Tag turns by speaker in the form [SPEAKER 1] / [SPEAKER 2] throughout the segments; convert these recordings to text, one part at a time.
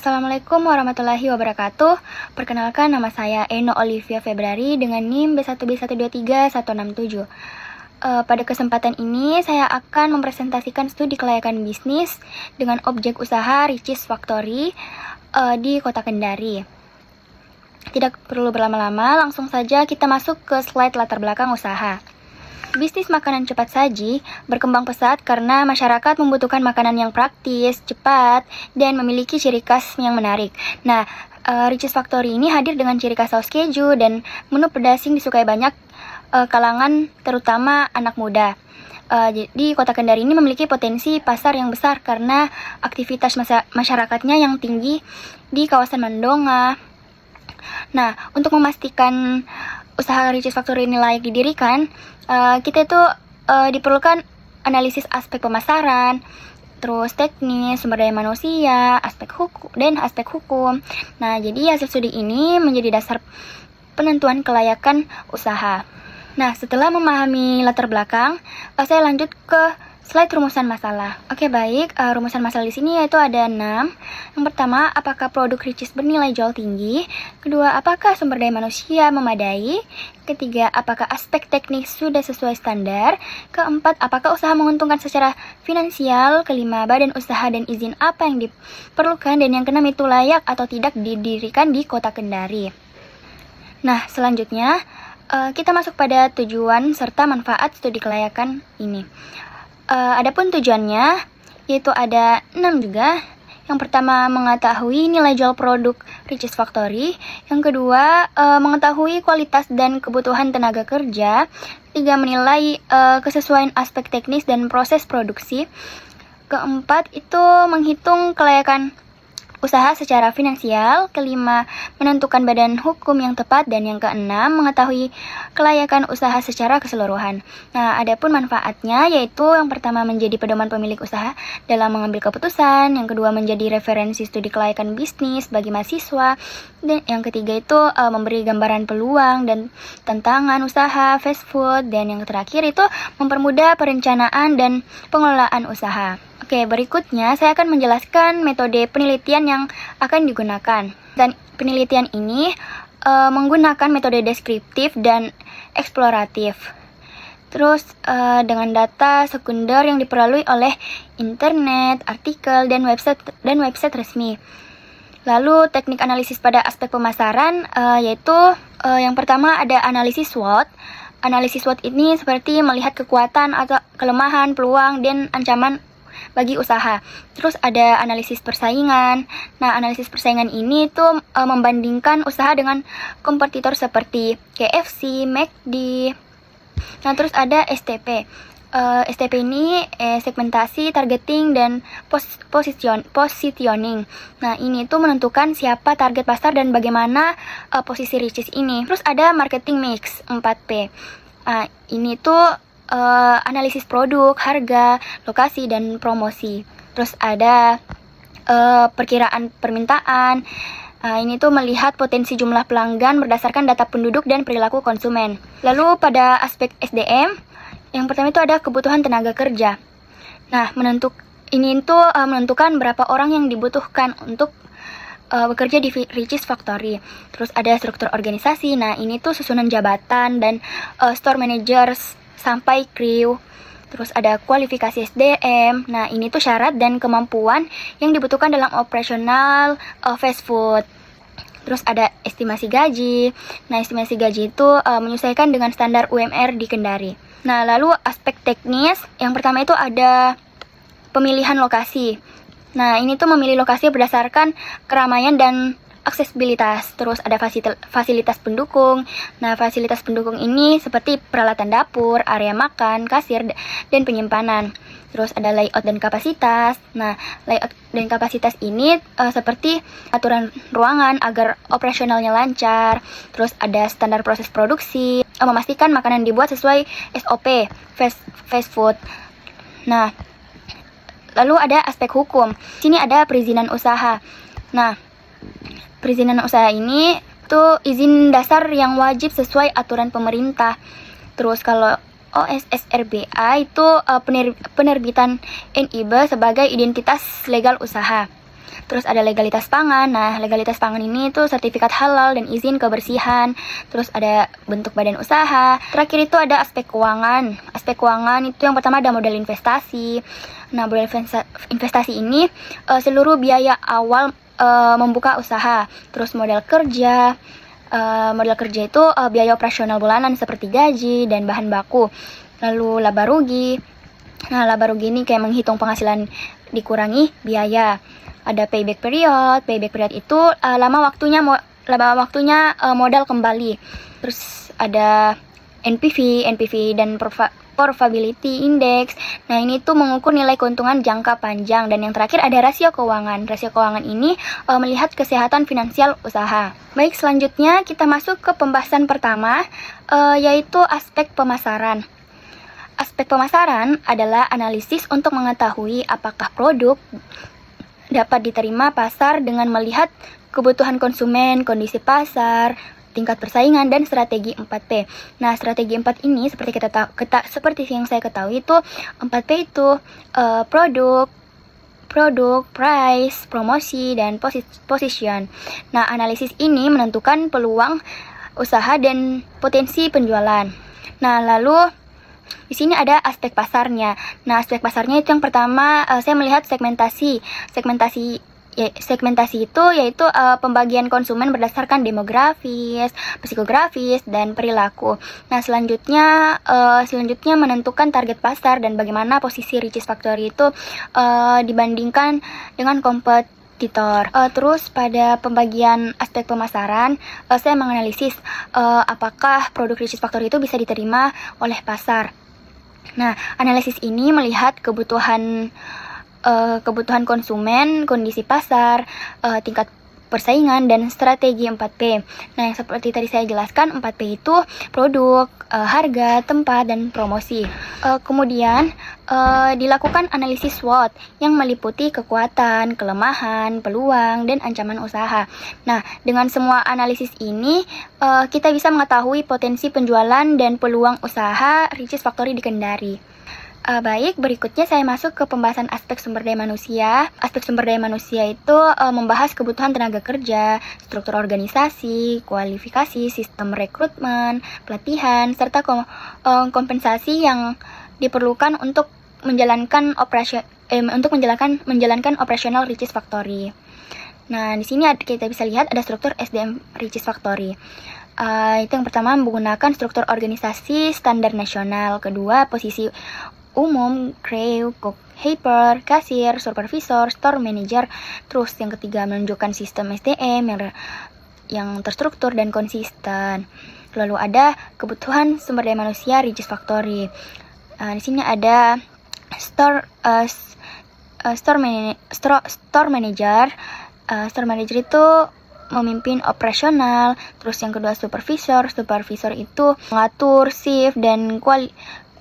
[SPEAKER 1] Assalamualaikum warahmatullahi wabarakatuh. Perkenalkan, nama saya Eno Olivia Februari dengan NIM B1B123-167. Pada kesempatan ini saya akan mempresentasikan studi kelayakan bisnis dengan objek usaha Ricis Factory di Kota Kendari. Tidak perlu berlama-lama, langsung saja kita masuk ke slide latar belakang usaha. Bisnis makanan cepat saji berkembang pesat karena masyarakat membutuhkan makanan yang praktis, cepat, dan memiliki ciri khas yang menarik. Nah, Ricis Factory ini hadir dengan ciri khas saus keju dan menu pedasing disukai banyak kalangan, terutama anak muda. Jadi Kota Kendari ini memiliki potensi pasar yang besar karena aktivitas masyarakatnya yang tinggi di kawasan Mandonga. Nah, untuk memastikan usaha Ricis Factory ini layak didirikan, kita itu diperlukan analisis aspek pemasaran, terus teknis, sumber daya manusia, aspek hukum. Nah, jadi hasil studi ini menjadi dasar penentuan kelayakan usaha. Nah, setelah memahami latar belakang, saya lanjut ke slide rumusan masalah. Oke, baik. Rumusan masalah di sini yaitu ada 6. Yang pertama, apakah produk Ricis bernilai jual tinggi? Kedua, apakah sumber daya manusia memadai? Ketiga, apakah aspek teknis sudah sesuai standar? Keempat, apakah usaha menguntungkan secara finansial? Kelima, badan usaha dan izin apa yang diperlukan? Dan yang keenam itu layak atau tidak didirikan di Kota Kendari. Nah, selanjutnya kita masuk pada tujuan serta manfaat studi kelayakan ini. Adapun tujuannya yaitu ada 6 juga. Yang pertama, mengetahui nilai jual produk Ricis Factory. Yang kedua, mengetahui kualitas dan kebutuhan tenaga kerja. Tiga, menilai kesesuaian aspek teknis dan proses produksi. Keempat, itu menghitung kelayakan usaha secara finansial. Kelima, menentukan badan hukum yang tepat. Dan yang keenam, mengetahui kelayakan usaha secara keseluruhan. Nah, adapun manfaatnya yaitu yang pertama, menjadi pedoman pemilik usaha dalam mengambil keputusan. Yang kedua, menjadi referensi studi kelayakan bisnis bagi mahasiswa. Dan yang ketiga itu memberi gambaran peluang dan tantangan usaha fast food. Dan yang terakhir itu mempermudah perencanaan dan pengelolaan usaha. Oke, berikutnya saya akan menjelaskan metode penelitian yang akan digunakan. Dan penelitian ini menggunakan metode deskriptif dan eksploratif. Terus dengan data sekunder yang diperoleh oleh internet, artikel, dan website resmi. Lalu teknik analisis pada aspek pemasaran yaitu yang pertama ada analisis SWOT. Analisis SWOT ini seperti melihat kekuatan atau kelemahan, peluang, dan ancaman bagi usaha. Terus ada analisis persaingan. Nah, analisis persaingan ini tuh membandingkan usaha dengan kompetitor seperti KFC, McD. Nah, terus ada STP. STP ini segmentasi, targeting, dan positioning. Nah, ini tuh menentukan siapa target pasar dan bagaimana posisi Ricis ini. Terus ada marketing mix 4P. Ini tuh analisis produk, harga, lokasi, dan promosi. Terus ada perkiraan permintaan. Ini tuh melihat potensi jumlah pelanggan berdasarkan data penduduk dan perilaku konsumen. Lalu pada aspek SDM, yang pertama itu ada kebutuhan tenaga kerja. Nah, menentukan berapa orang yang dibutuhkan untuk bekerja di Ricis Factory. Terus ada struktur organisasi. Nah, ini tuh susunan jabatan dan store managers sampai crew. Terus ada kualifikasi SDM. Nah, ini tuh syarat dan kemampuan yang dibutuhkan dalam operasional fast food. Terus ada estimasi gaji. Nah, estimasi gaji itu menyesuaikan dengan standar UMR di Kendari. Nah, lalu aspek teknis, yang pertama itu ada pemilihan lokasi. Nah, ini tuh memilih lokasi berdasarkan keramaian dan aksesibilitas. Terus ada fasilitas pendukung. Nah, fasilitas pendukung ini seperti peralatan dapur, area makan, kasir, dan penyimpanan. Terus ada layout dan kapasitas. Nah, layout dan kapasitas ini seperti aturan ruangan agar operasionalnya lancar. Terus ada standar proses produksi, memastikan makanan dibuat sesuai SOP fast food. Nah, lalu ada aspek hukum. Sini ada perizinan usaha. Nah, perizinan usaha ini tuh izin dasar yang wajib sesuai aturan pemerintah. Terus kalau OSSRBA itu penerbitan NIB sebagai identitas legal usaha. Terus ada legalitas pangan. Nah, legalitas pangan ini tuh sertifikat halal dan izin kebersihan. Terus ada bentuk badan usaha. Terakhir itu ada aspek keuangan. Aspek keuangan itu yang pertama ada modal investasi. Nah, modal investasi ini seluruh biaya awal membuka usaha. Terus modal kerja. Modal kerja itu biaya operasional bulanan seperti gaji dan bahan baku. Lalu laba rugi. Nah, laba rugi ini kayak menghitung penghasilan dikurangi biaya. Ada payback period. Payback period itu lama waktunya modal kembali. Terus ada NPV dan Profitability Index. Nah, ini tuh mengukur nilai keuntungan jangka panjang. Dan yang terakhir ada rasio keuangan. Rasio keuangan ini melihat kesehatan finansial usaha. Baik, selanjutnya kita masuk ke pembahasan pertama, yaitu aspek pemasaran. Aspek pemasaran adalah analisis untuk mengetahui apakah produk dapat diterima pasar dengan melihat kebutuhan konsumen, kondisi pasar, tingkat persaingan, dan strategi 4P. Nah, strategi 4 ini seperti yang saya ketahui itu 4P itu produk, price, promosi, dan position. Nah, analisis ini menentukan peluang usaha dan potensi penjualan. Nah, lalu di sini ada aspek pasarnya. Nah, aspek pasarnya itu yang pertama saya melihat segmentasi. Segmentasi itu yaitu pembagian konsumen berdasarkan demografis, psikografis, dan perilaku. Nah, selanjutnya menentukan target pasar dan bagaimana posisi Richeese Factory itu dibandingkan dengan kompetitor. Terus pada pembagian aspek pemasaran, saya menganalisis apakah produk Richeese Factory itu bisa diterima oleh pasar. Nah, analisis ini melihat kebutuhan konsumen, kondisi pasar, tingkat persaingan, dan strategi 4P. Nah, yang seperti tadi saya jelaskan, 4P itu produk, harga, tempat, dan promosi. Kemudian dilakukan analisis SWOT yang meliputi kekuatan, kelemahan, peluang, dan ancaman usaha. Nah, dengan semua analisis ini kita bisa mengetahui potensi penjualan dan peluang usaha Richeese Factory di Kendari. Baik, berikutnya saya masuk ke pembahasan aspek sumber daya manusia. Aspek sumber daya manusia itu membahas kebutuhan tenaga kerja, struktur organisasi, kualifikasi, sistem rekrutmen, pelatihan, serta kompensasi yang diperlukan untuk menjalankan operasional Richeese Factory. Nah, di sini kita bisa lihat ada struktur SDM Richeese Factory. Itu yang pertama menggunakan struktur organisasi standar nasional. Kedua, posisi umum, crew, cook, helper, kasir, supervisor, store manager. Terus yang ketiga menunjukkan sistem SDM yang terstruktur dan konsisten. Lalu ada kebutuhan sumber daya manusia Richeese Factory. Di sini ada store manager. Store manager itu memimpin operasional. Terus yang kedua supervisor itu mengatur shift dan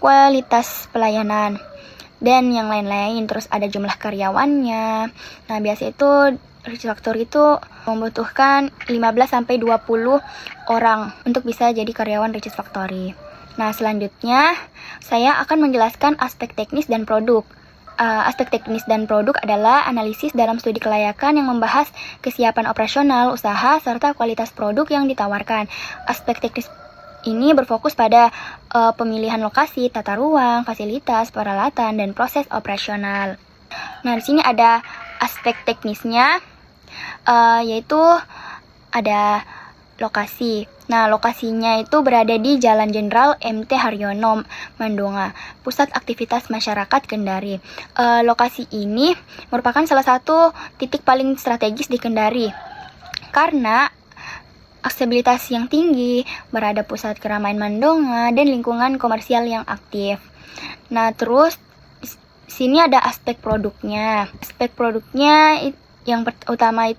[SPEAKER 1] kualitas pelayanan dan yang lain-lain. Terus ada jumlah karyawannya. Nah, biasa itu Richeese Factory itu membutuhkan 15-20 orang untuk bisa jadi karyawan Richeese Factory. Nah, selanjutnya saya akan menjelaskan aspek teknis dan produk. Aspek teknis dan produk adalah analisis dalam studi kelayakan yang membahas kesiapan operasional usaha serta kualitas produk yang ditawarkan. Aspek teknis ini berfokus pada pemilihan lokasi, tata ruang, fasilitas, peralatan, dan proses operasional. Nah, di sini ada aspek teknisnya, yaitu ada lokasi. Nah, lokasinya itu berada di Jalan Jenderal MT Haryono, Mandonga, Pusat Aktivitas Masyarakat Kendari. Lokasi ini merupakan salah satu titik paling strategis di Kendari karena aksesibilitas yang tinggi, berada pusat keramaian Mandonga, dan lingkungan komersial yang aktif. Nah, terus sini ada aspek produknya. Aspek produknya yang pertama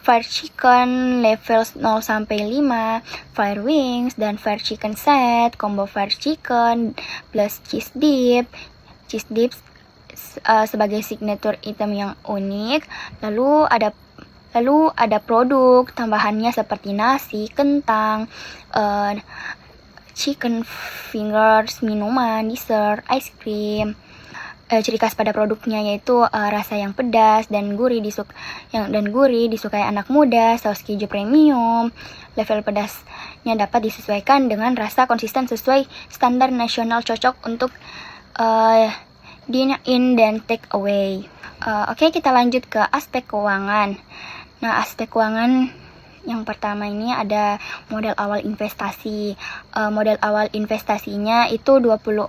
[SPEAKER 1] fried chicken level 0-5, fried wings, dan fried chicken set, combo fried chicken plus cheese dip. Cheese dip sebagai signature item yang unik. Lalu ada produk tambahannya seperti nasi, kentang, chicken fingers, minuman, dessert, ice cream. ciri khas pada produknya yaitu rasa yang pedas dan gurih disukai anak muda, saus keju premium. Level pedasnya dapat disesuaikan dengan rasa konsisten sesuai standar nasional, cocok untuk dine in dan take away. Oke, kita lanjut ke aspek keuangan. Nah, aspek keuangan yang pertama ini ada modal awal investasi. Modal awal investasinya itu 245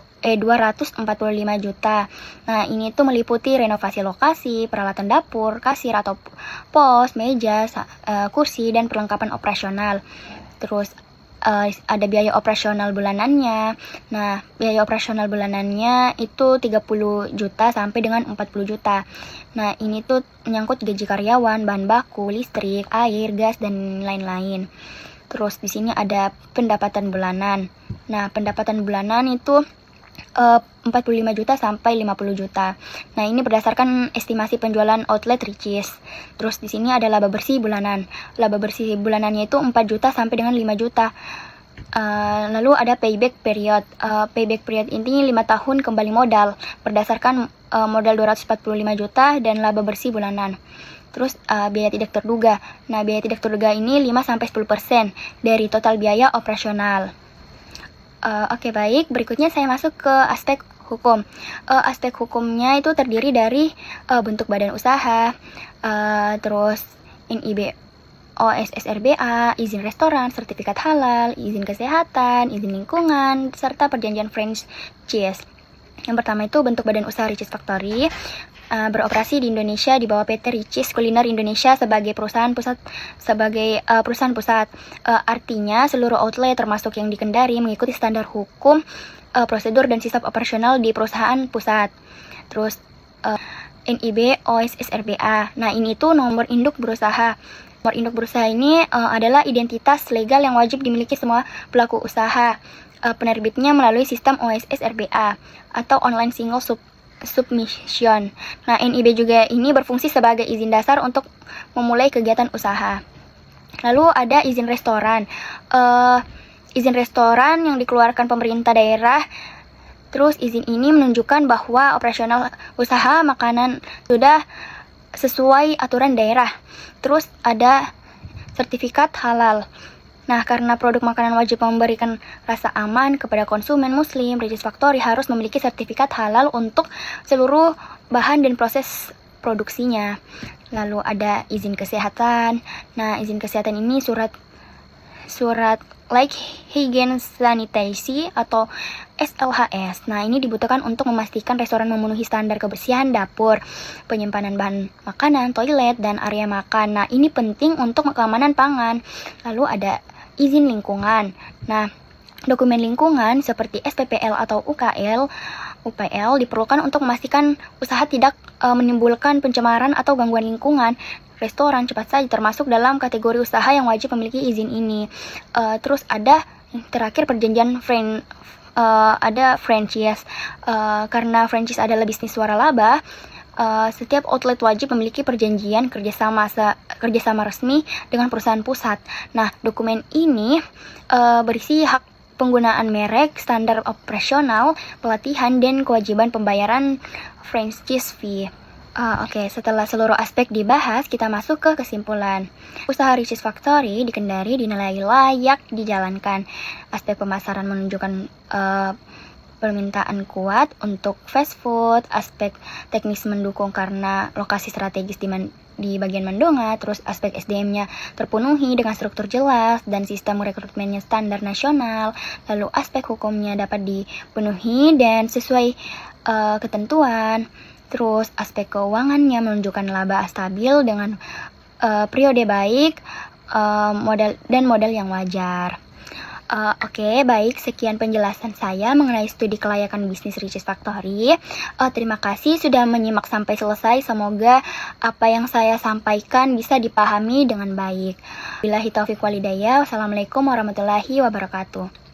[SPEAKER 1] juta. Nah, ini tuh meliputi renovasi lokasi, peralatan dapur, kasir atau pos, meja, kursi, dan perlengkapan operasional. Terus ada biaya operasional bulanannya. Nah, biaya operasional bulanannya itu 30 juta sampai dengan 40 juta. Nah, ini tuh menyangkut gaji karyawan, bahan baku, listrik, air, gas, dan lain-lain. Terus di sini ada pendapatan bulanan. Nah, pendapatan bulanan itu 45 juta sampai 50 juta. Nah, ini berdasarkan estimasi penjualan outlet Richeese. Terus di sini ada laba bersih bulanan. Laba bersih bulanannya itu 4 juta sampai dengan 5 juta. Lalu ada payback period. Payback period ini 5 tahun kembali modal berdasarkan modal 245 juta dan laba bersih bulanan. Terus biaya tidak terduga. Nah, biaya tidak terduga ini 5 sampai 10% dari total biaya operasional. Oke, baik. Berikutnya saya masuk ke aspek hukum. Aspek hukumnya itu terdiri dari bentuk badan usaha, terus NIB, OSSRBA, izin restoran, sertifikat halal, izin kesehatan, izin lingkungan, serta perjanjian franchise. Yang pertama itu bentuk badan usaha Richeese Factory. Beroperasi di Indonesia di bawah PT Richeese Kuliner Indonesia sebagai perusahaan pusat. Artinya seluruh outlet termasuk yang di Kendari mengikuti standar hukum, prosedur dan sistem operasional di perusahaan pusat. Terus NIB OSSRBA. Nah, ini tuh nomor induk berusaha. Nomor induk berusaha ini adalah identitas legal yang wajib dimiliki semua pelaku usaha. Penerbitnya melalui sistem OSSRBA atau online single submission. Nah, NIB juga ini berfungsi sebagai izin dasar untuk memulai kegiatan usaha. Lalu ada izin restoran. Izin restoran yang dikeluarkan pemerintah daerah. Terus izin ini menunjukkan bahwa operasional usaha makanan sudah sesuai aturan daerah. Terus ada sertifikat halal. Nah, karena produk makanan wajib memberikan rasa aman kepada konsumen muslim, Richeese Factory harus memiliki sertifikat halal untuk seluruh bahan dan proses produksinya. Lalu ada izin kesehatan. Nah, izin kesehatan ini surat like Hygiene Sanitasi atau SLHS. Nah, ini dibutuhkan untuk memastikan restoran memenuhi standar kebersihan dapur, penyimpanan bahan makanan, toilet, dan area makan. Nah, ini penting untuk keamanan pangan. Lalu ada izin lingkungan. Nah, dokumen lingkungan seperti SPPL atau UPL diperlukan untuk memastikan usaha tidak menimbulkan pencemaran atau gangguan lingkungan. Restoran cepat saja termasuk dalam kategori usaha yang wajib memiliki izin ini. Terus ada terakhir perjanjian franchise. Karena franchise adalah bisnis suara laba, setiap outlet wajib memiliki perjanjian kerjasama resmi dengan perusahaan pusat. Nah, dokumen ini berisi hak penggunaan merek, standar operasional, pelatihan, dan kewajiban pembayaran franchise fee. Oke, setelah seluruh aspek dibahas, kita masuk ke kesimpulan. Usaha Richeese Factory di Kendari dinilai layak dijalankan. Aspek pemasaran menunjukkan permintaan kuat untuk fast food, aspek teknis mendukung karena lokasi strategis di bagian Mandonga, terus aspek SDM-nya terpenuhi dengan struktur jelas dan sistem rekrutmennya standar nasional, lalu aspek hukumnya dapat dipenuhi dan sesuai ketentuan, terus aspek keuangannya menunjukkan laba stabil dengan periode baik, modal yang wajar. Oke, baik, sekian penjelasan saya mengenai studi kelayakan bisnis Richeese Factory. Terima kasih sudah menyimak sampai selesai. Semoga apa yang saya sampaikan bisa dipahami dengan baik. Billahi taufiq walhidayah. Wassalamualaikum warahmatullahi wabarakatuh.